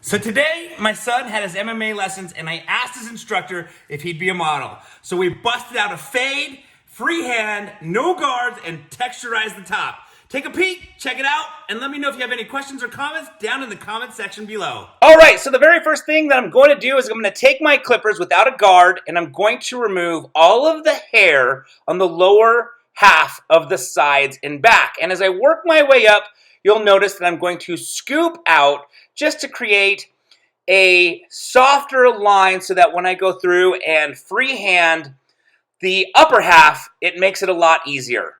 So today, my son had his MMA lessons and I asked his instructor if he'd be a model. So we busted out a fade, freehand, no guards, and texturized the top. Take a peek, check it out, and let me know if you have any questions or comments down in the comment section below. All right, so the very first thing that I'm going to do is I'm going to take my clippers without a guard and I'm going to remove all of the hair on the lower half of the sides and back. And as I work my way up, you'll notice that I'm going to scoop out just to create a softer line so that when I go through and freehand the upper half, it makes it a lot easier.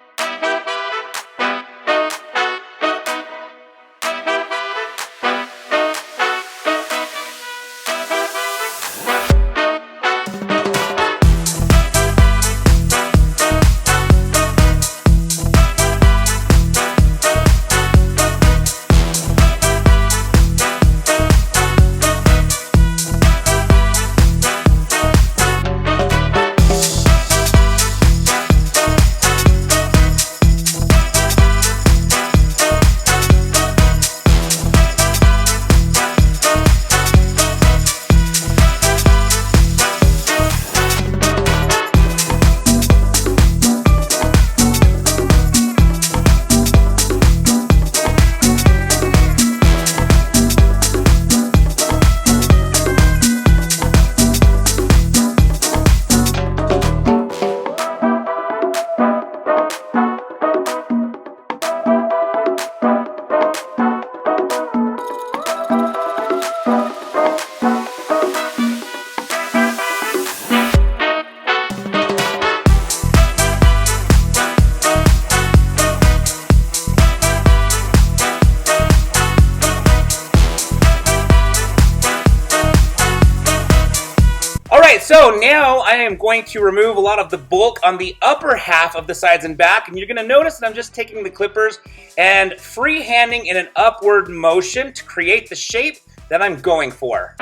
So now I am going to remove a lot of the bulk on the upper half of the sides and back, and you're going to notice that I'm just taking the clippers and freehanding in an upward motion to create the shape that I'm going for.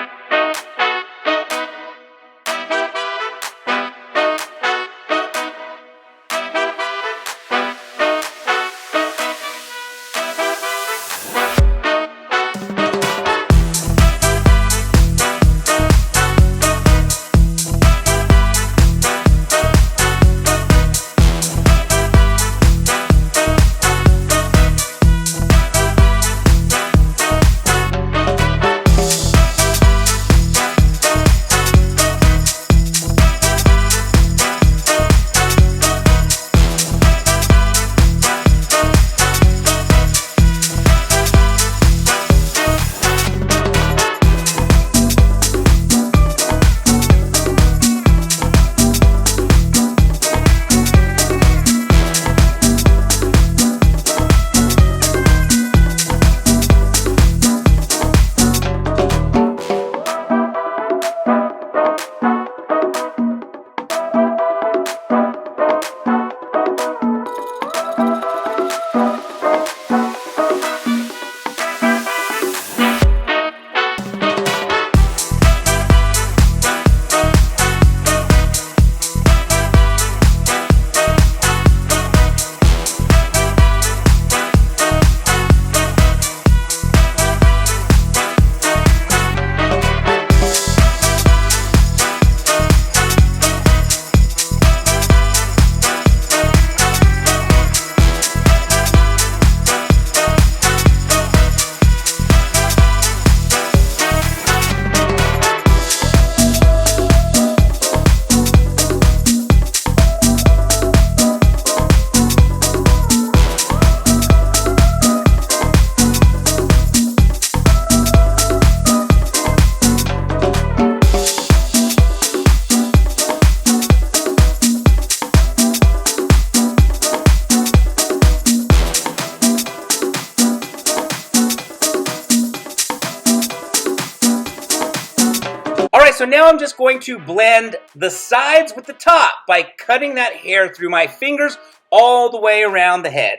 So now I'm just going to blend the sides with the top by cutting that hair through my fingers all the way around the head.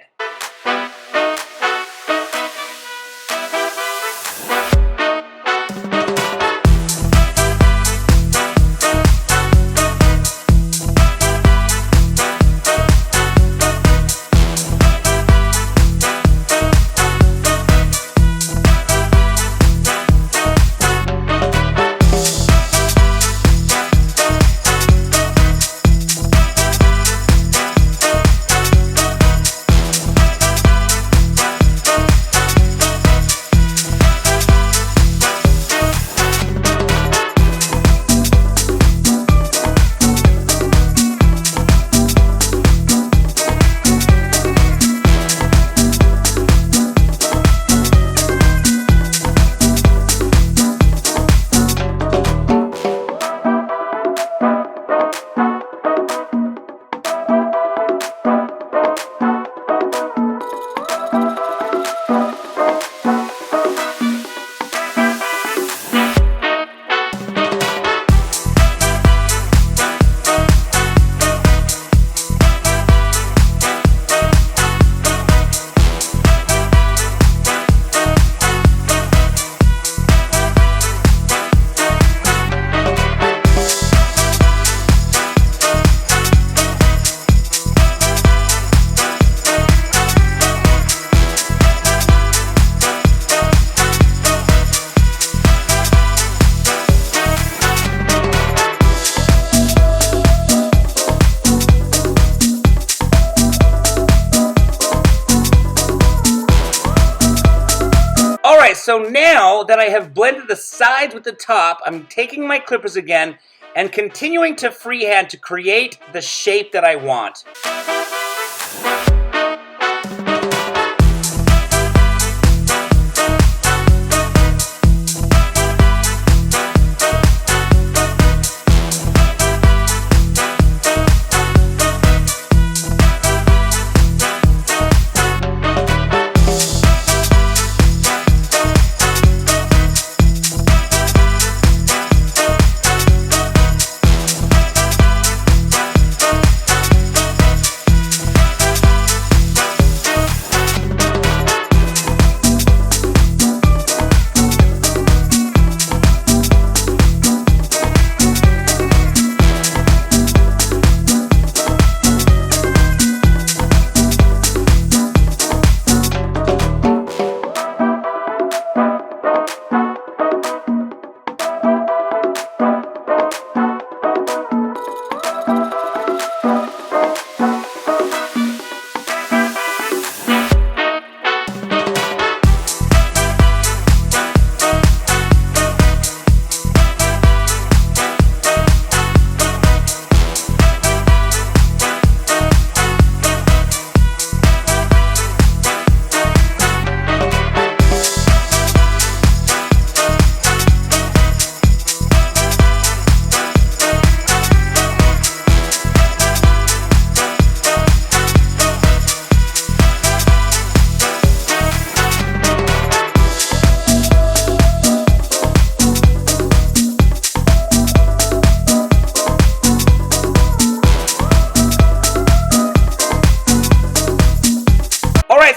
So now that I have blended the sides with the top, I'm taking my clippers again and continuing to freehand to create the shape that I want.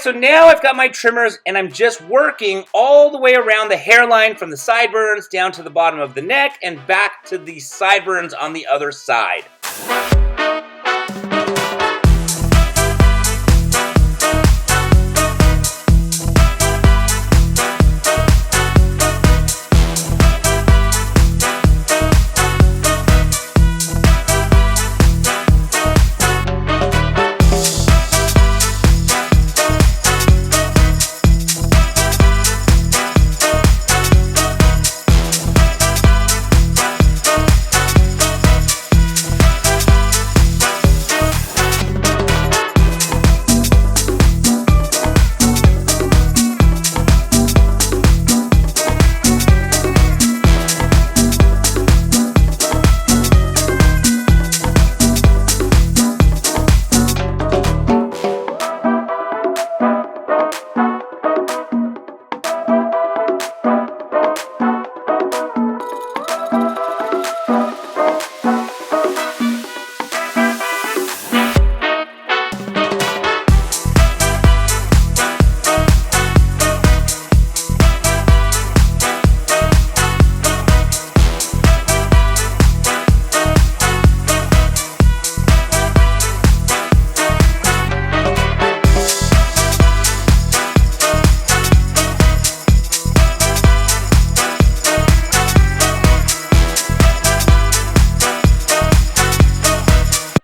So now I've got my trimmers and I'm just working all the way around the hairline from the sideburns down to the bottom of the neck and back to the sideburns on the other side.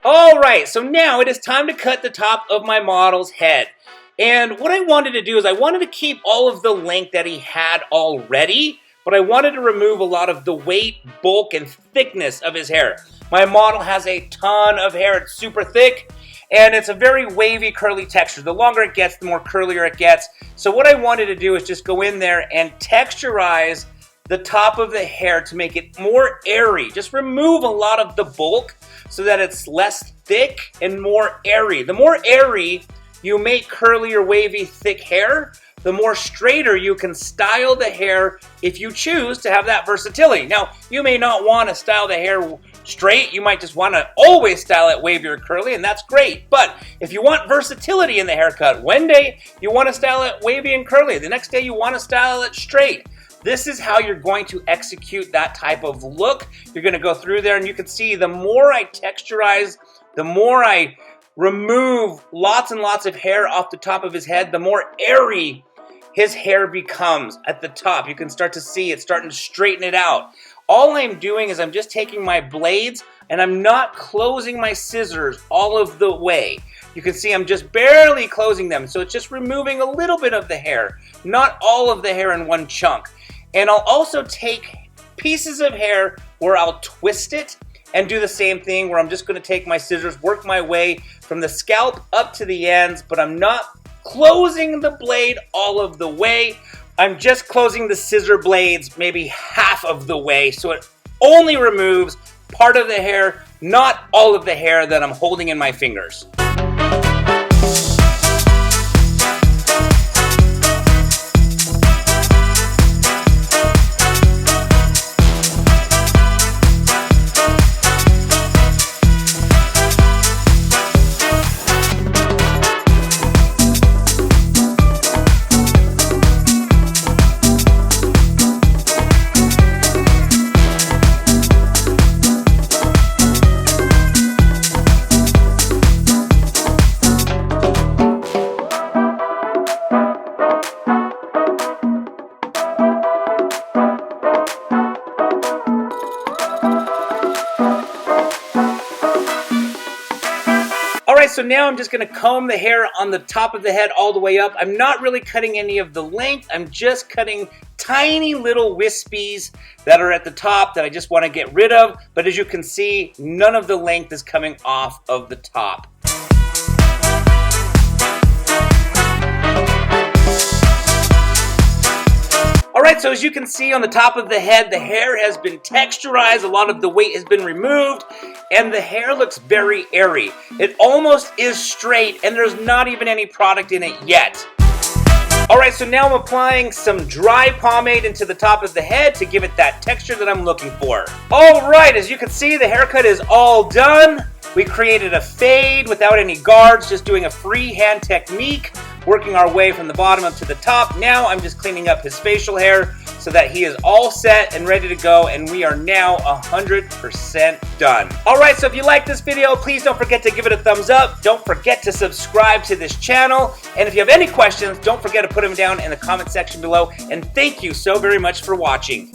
Alright, so now it is time to cut the top of my model's head. And what I wanted to do is I wanted to keep all of the length that he had already, but I wanted to remove a lot of the weight, bulk, and thickness of his hair. My model has a ton of hair, it's super thick, and it's a very wavy, curly texture. The longer it gets, the more curlier it gets. So what I wanted to do is just go in there and texturize the top of the hair to make it more airy. Just remove a lot of the bulk so that it's less thick and more airy. The more airy you make curly or wavy thick hair, the more straighter you can style the hair if you choose to have that versatility. Now, you may not want to style the hair straight. You might just want to always style it wavy or curly, and that's great. But if you want versatility in the haircut, one day you want to style it wavy and curly. The next day you want to style it straight. This is how you're going to execute that type of look. You're going to go through there, and you can see the more I texturize, the more I remove lots and lots of hair off the top of his head, the more airy his hair becomes at the top. You can start to see it starting to straighten it out. All I'm doing is I'm just taking my blades, and I'm not closing my scissors all of the way. You can see I'm just barely closing them, so it's just removing a little bit of the hair, not all of the hair in one chunk. And I'll also take pieces of hair where I'll twist it and do the same thing where I'm just going to take my scissors, work my way from the scalp up to the ends, but I'm not closing the blade all of the way. I'm just closing the scissor blades maybe half of the way, so it only removes part of the hair, not all of the hair that I'm holding in my fingers. Alright, so now I'm just going to comb the hair on the top of the head all the way up. I'm not really cutting any of the length. I'm just cutting tiny little wispies that are at the top that I just want to get rid of. But as you can see, none of the length is coming off of the top. Alright, so as you can see on the top of the head, the hair has been texturized, a lot of the weight has been removed, and the hair looks very airy. It almost is straight, and there's not even any product in it yet. Alright, so now I'm applying some dry pomade into the top of the head to give it that texture that I'm looking for. Alright, as you can see, the haircut is all done. We created a fade without any guards, just doing a freehand technique, working our way from the bottom up to the top. Now I'm just cleaning up his facial hair so that he is all set and ready to go, and we are now 100% done. Alright, so if you like this video, please don't forget to give it a thumbs up. Don't forget to subscribe to this channel. And if you have any questions, don't forget to put them down in the comment section below. And thank you so very much for watching.